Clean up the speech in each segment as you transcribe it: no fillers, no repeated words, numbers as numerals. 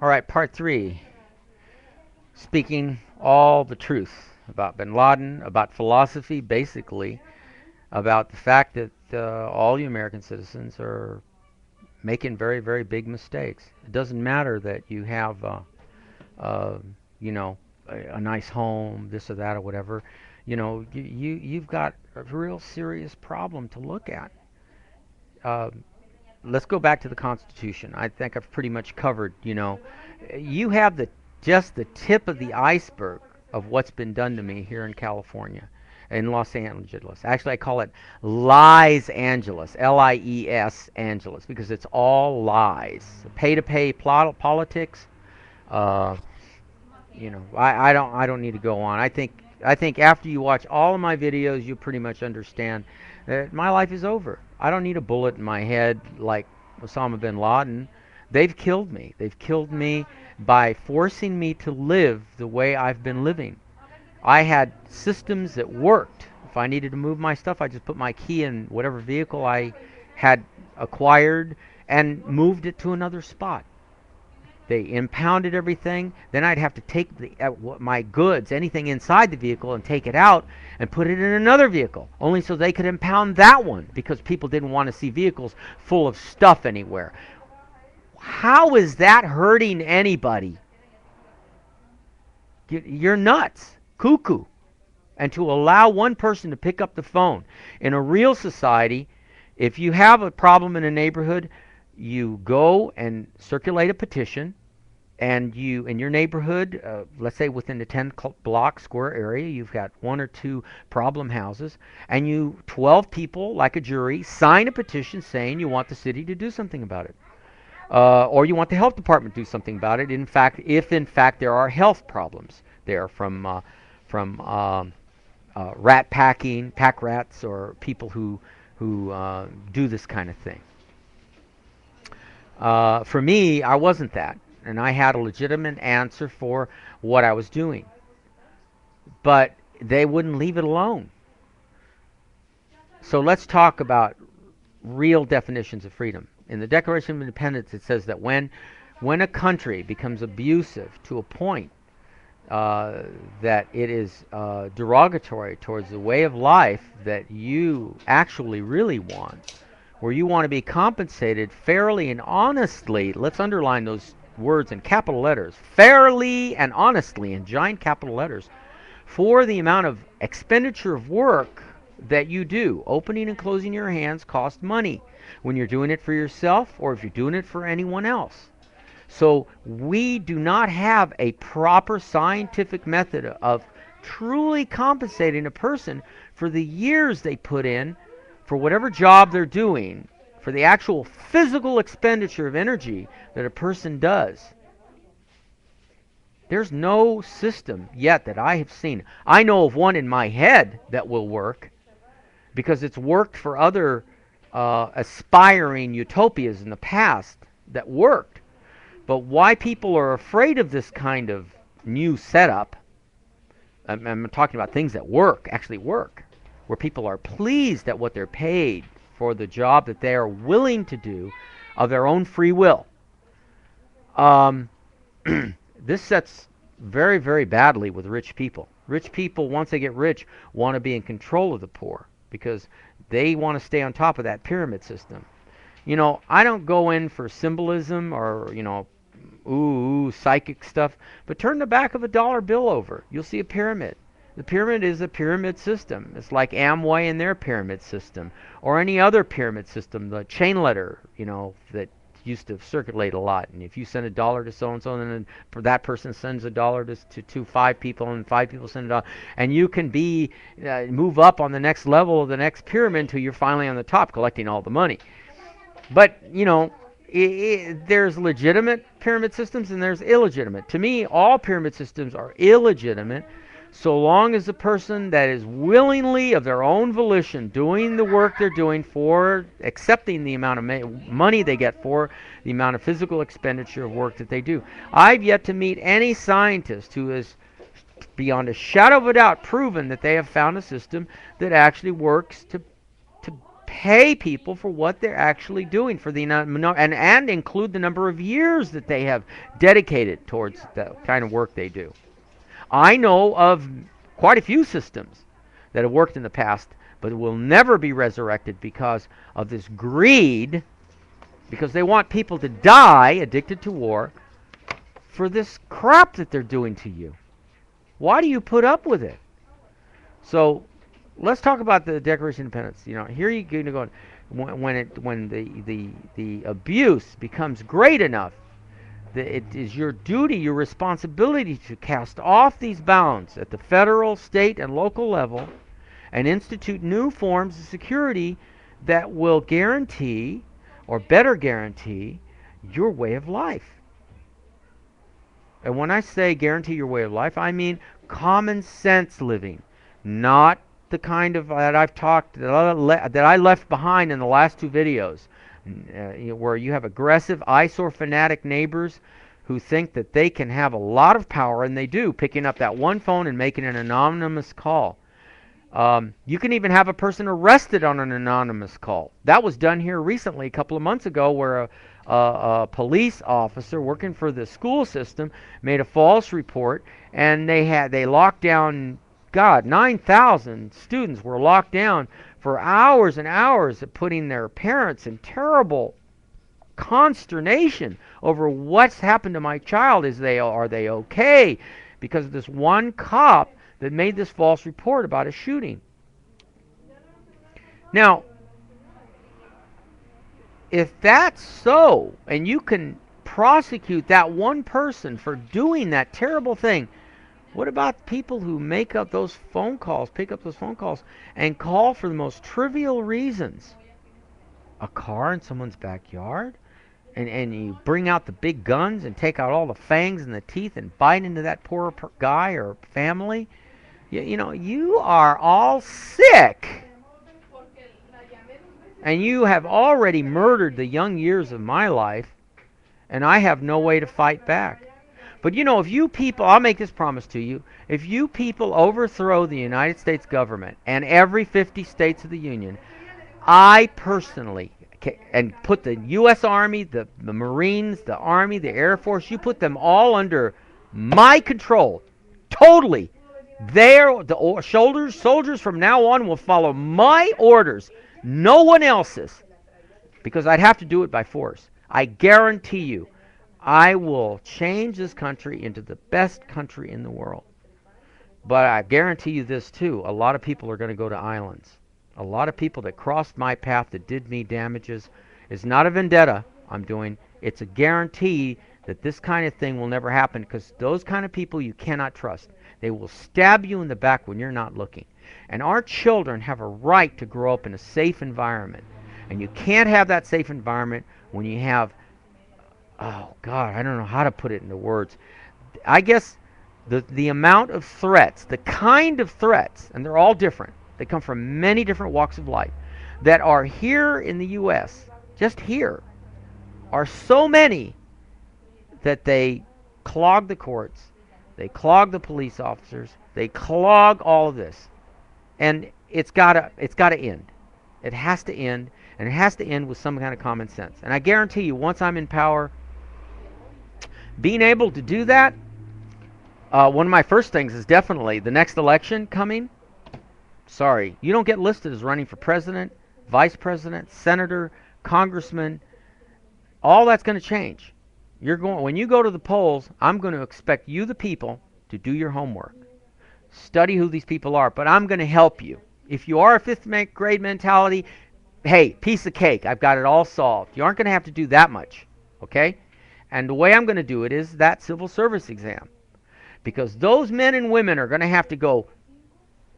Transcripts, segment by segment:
All right, part 3. Speaking all the truth about bin Laden, about philosophy, basically, about the fact that all you American citizens are making very, very big mistakes. It doesn't matter that you have, uh, you know, a nice home, this or that or whatever. You've got a real serious problem to look at. Uh, let's go back to the Constitution. I think I've pretty much covered. You have just the tip of the iceberg of what's been done to me here in California, in Los Angeles. Actually, I call it Lies Angeles, Lies Angeles, because it's all lies. Pay-to-pay politics. Uh, I don't need to go on. I think after you watch all of my videos, you pretty much understand that my life is over. I don't need a bullet in my head like Osama bin Laden. They've killed me. They've killed me by forcing me to live the way I've been living. I had systems that worked. If I needed to move my stuff, I just put my key in whatever vehicle I had acquired and moved it to another spot. They impounded everything. Then I'd have to take my goods, anything inside the vehicle, and take it out and put it in another vehicle, only so they could impound that one because people didn't want to see vehicles full of stuff anywhere. How is that hurting anybody? You're nuts, cuckoo. And to allow one person to pick up the phone. In a real society, if you have a problem in a neighborhood, you go and circulate a petition, and you, in your neighborhood, let's say within the 10 block square area, you've got 1 or 2 problem houses, and 12 people, like a jury, sign a petition saying you want the city to do something about it. Or you want the health department to do something about it. If in fact there are health problems there from rat packing, pack rats, or people who do this kind of thing. For me, I wasn't that, and I had a legitimate answer for what I was doing. But they wouldn't leave it alone. So let's talk about real definitions of freedom. In the Declaration of Independence, it says that when a country becomes abusive to a point that it is derogatory towards the way of life that you actually really want, where you want to be compensated fairly and honestly, let's underline those words in capital letters, fairly and honestly in giant capital letters, for the amount of expenditure of work that you do. Opening and closing your hands cost money when you're doing it for yourself or if you're doing it for anyone else. So we do not have a proper scientific method of truly compensating a person for the years they put in for whatever job they're doing, for the actual physical expenditure of energy that a person does. There's no system yet that I have seen. I know of one in my head that will work because it's worked for other aspiring utopias in the past that worked. But why people are afraid of this kind of new setup, I'm talking about things that actually work, where people are pleased at what they're paid for the job that they are willing to do of their own free will. This sets very, very badly with rich people. Rich people, once they get rich, want to be in control of the poor because they want to stay on top of that pyramid system. I don't go in for symbolism or, psychic stuff, but turn the back of a dollar bill over. You'll see a pyramid. The pyramid is a pyramid system. It's like Amway and their pyramid system, or any other pyramid system, the chain letter, that used to circulate a lot. And if you send $1 to so-and-so, and then that person sends $1 to 5 people, and 5 people send $1, and you can move up on the next level of the next pyramid until you're finally on the top collecting all the money. But, there's legitimate pyramid systems and there's illegitimate. To me, all pyramid systems are illegitimate so long as the person that is willingly, of their own volition, doing the work they're doing for accepting the amount of money they get for the amount of physical expenditure of work that they do. I've yet to meet any scientist who has, beyond a shadow of a doubt, proven that they have found a system that actually works to pay people for what they're actually doing, for the and include the number of years that they have dedicated towards the kind of work they do. I know of quite a few systems that have worked in the past, but will never be resurrected because of this greed, because they want people to die addicted to war for this crap that they're doing to you. Why do you put up with it? So let's talk about the Declaration of Independence. Here you're going to go when the abuse becomes great enough that it is your duty, your responsibility to cast off these bounds at the federal, state, and local level and institute new forms of security that will guarantee, or better guarantee, your way of life. And when I say guarantee your way of life, I mean common sense living, not the kind of that I've talked that I left behind in the last two videos, where you have aggressive eyesore fanatic neighbors who think that they can have a lot of power, and they do, picking up that one phone and making an anonymous call. You can even have a person arrested on an anonymous call. That was done here recently, a couple of months ago, where a police officer working for the school system made a false report, and they locked down, 9,000 students were locked down for hours and hours, putting their parents in terrible consternation over what's happened to my child. Are they okay? Because of this one cop that made this false report about a shooting. Now, if that's so, and you can prosecute that one person for doing that terrible thing, what about people who pick up those phone calls, and call for the most trivial reasons? A car in someone's backyard? And you bring out the big guns and take out all the fangs and the teeth and bite into that poor guy or family? You are all sick. And you have already murdered the young years of my life, and I have no way to fight back. But if you people, I'll make this promise to you, if you people overthrow the United States government and every 50 states of the Union, I personally, and put the U.S. Army, the Marines, the Army, the Air Force, you put them all under my control, totally. Soldiers from now on will follow my orders, no one else's, because I'd have to do it by force. I guarantee you, I will change this country into the best country in the world. But I guarantee you this too, a lot of people are going to go to islands. A lot of people that crossed my path, that did me damages. It's not a vendetta I'm doing. It's a guarantee that this kind of thing will never happen, because those kind of people you cannot trust. They will stab you in the back when you're not looking. And our children have a right to grow up in a safe environment. And you can't have that safe environment when you have, oh God, I don't know how to put it into words. I guess the amount of threats, the kind of threats, and they're all different. They come from many different walks of life, that are here in the U.S., just here, are so many that they clog the courts, they clog the police officers, they clog all of this. And it's got to end. It has to end, and it has to end with some kind of common sense. And I guarantee you, once I'm in power, being able to do that, one of my first things is definitely the next election coming. Sorry, you don't get listed as running for president, vice president, senator, congressman. All that's going to change. When you go to the polls, I'm going to expect you, the people, to do your homework. Study who these people are, but I'm going to help you. If you are a fifth grade mentality, hey, piece of cake, I've got it all solved. You aren't going to have to do that much, okay? And the way I'm going to do it is that civil service exam. Because those men and women are going to have to go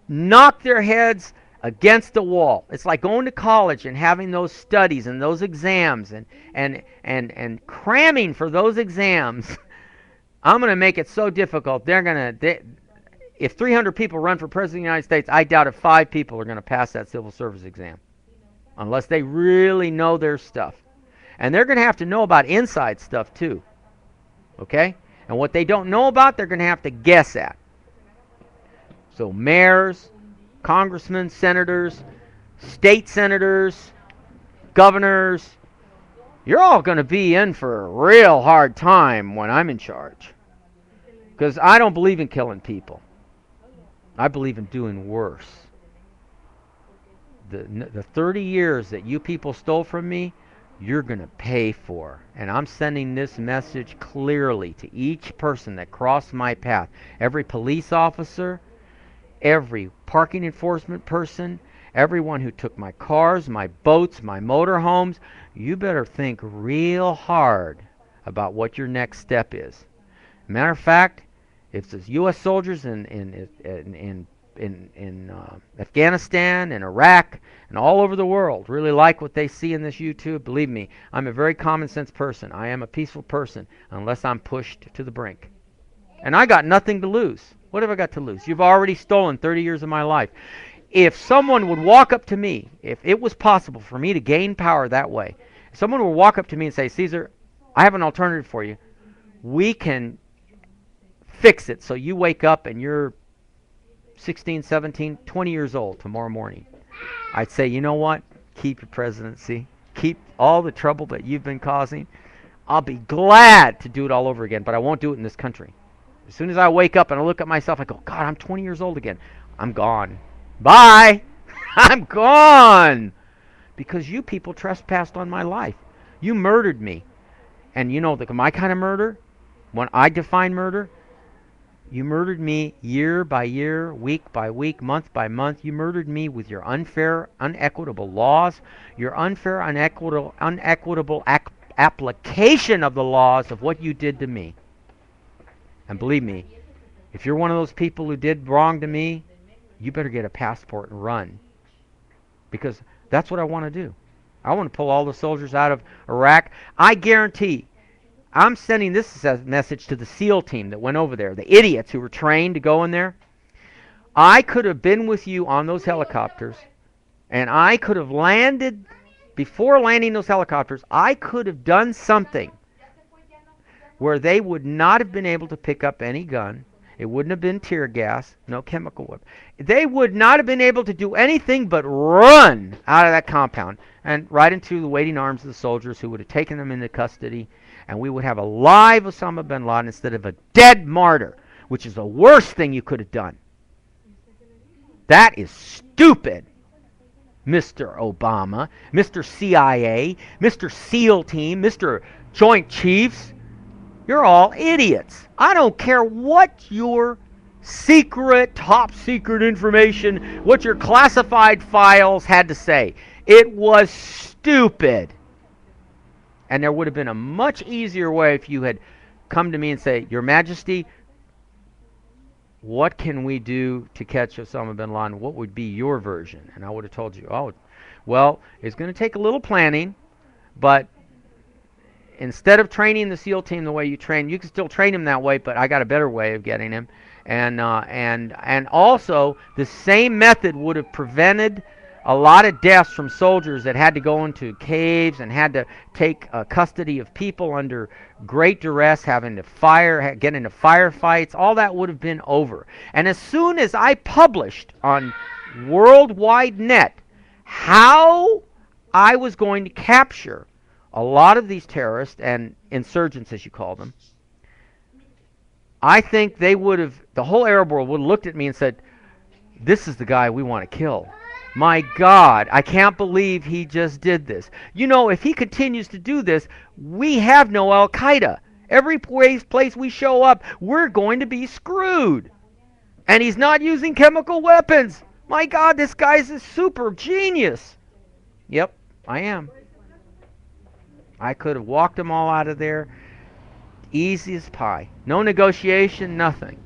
knock their heads against the wall. It's like going to college and having those studies and those exams and cramming for those exams. I'm going to make it so difficult. If 300 people run for president of the United States, I doubt if 5 people are going to pass that civil service exam, unless they really know their stuff. And they're going to have to know about inside stuff too. Okay? And what they don't know about, they're going to have to guess at. So mayors, congressmen, senators, state senators, governors, you're all going to be in for a real hard time when I'm in charge. Because I don't believe in killing people. I believe in doing worse. The 30 years that you people stole from me, you're going to pay for. And I'm sending this message clearly to each person that crossed my path. Every police officer, every parking enforcement person, everyone who took my cars, my boats, my motorhomes. You better think real hard about what your next step is. Matter of fact, if the U.S. soldiers in Afghanistan and Iraq and all over the world really like what they see in this YouTube, believe me, I'm a very common sense person. I am a peaceful person unless I'm pushed to the brink. And I got nothing to lose. What have I got to lose? You've already stolen 30 years of my life. If someone would walk up to me, if it was possible for me to gain power that way, if someone would walk up to me and say, Caesar, I have an alternative for you. We can fix it so you wake up and you're 16, 17, 20 years old tomorrow morning. I'd say, you know what? Keep your presidency. Keep all the trouble that you've been causing. I'll be glad to do it all over again, but I won't do it in this country. As soon as I wake up and I look at myself, I go, God, I'm 20 years old again. I'm gone. Bye. I'm gone. Because you people trespassed on my life. You murdered me. And you know my kind of murder, when I define murder, you murdered me year by year, week by week, month by month. You murdered me with your unfair, unequitable laws, your unfair, unequitable application of the laws of what you did to me. And believe me, if you're one of those people who did wrong to me, you better get a passport and run. Because that's what I want to do. I want to pull all the soldiers out of Iraq. I guarantee, I'm sending this message to the SEAL team that went over there, the idiots who were trained to go in there. I could have been with you on those helicopters, and I could have landed, before landing those helicopters, I could have done something where they would not have been able to pick up any gun. It wouldn't have been tear gas, no chemical weapon. They would not have been able to do anything but run out of that compound and right into the waiting arms of the soldiers who would have taken them into custody, and we would have a live Osama bin Laden instead of a dead martyr, which is the worst thing you could have done. That is stupid, Mr. Obama, Mr. CIA, Mr. SEAL team, Mr. Joint Chiefs. You're all idiots. I don't care what your secret, top secret information, what your classified files had to say. It was stupid. And there would have been a much easier way if you had come to me and say, Your Majesty, what can we do to catch Osama bin Laden? What would be your version? And I would have told you, oh, well, it's going to take a little planning, but instead of training the SEAL team the way you train, you can still train him that way, but I got a better way of getting him. And also, the same method would have prevented a lot of deaths from soldiers that had to go into caves and had to take custody of people under great duress, having to get into firefights. All that would have been over. And as soon as I published on Worldwide Net how I was going to capture a lot of these terrorists and insurgents, as you call them, I think they would have, the whole Arab world would have looked at me and said, this is the guy we want to kill. My God, I can't believe he just did this. You know, if he continues to do this, we have no Al-Qaeda. Every place we show up, we're going to be screwed. And he's not using chemical weapons. My God, this guy's a super genius. Yep, I am. I could have walked them all out of there easy as pie. No negotiation, nothing.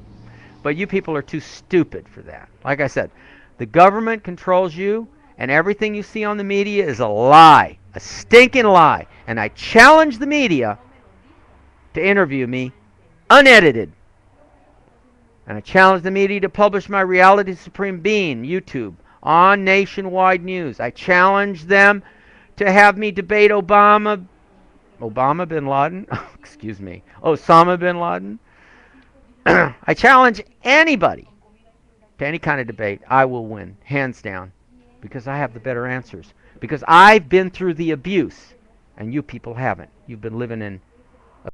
But you people are too stupid for that. Like I said, the government controls you, and everything you see on the media is a lie. A stinking lie. And I challenge the media to interview me unedited. And I challenge the media to publish my Reality Supreme Being YouTube on Nationwide News. I challenge them to have me debate Obama bin Laden, excuse me, Osama bin Laden. I challenge anybody to any kind of debate. I will win, hands down, because I have the better answers. Because I've been through the abuse, and you people haven't. You've been living in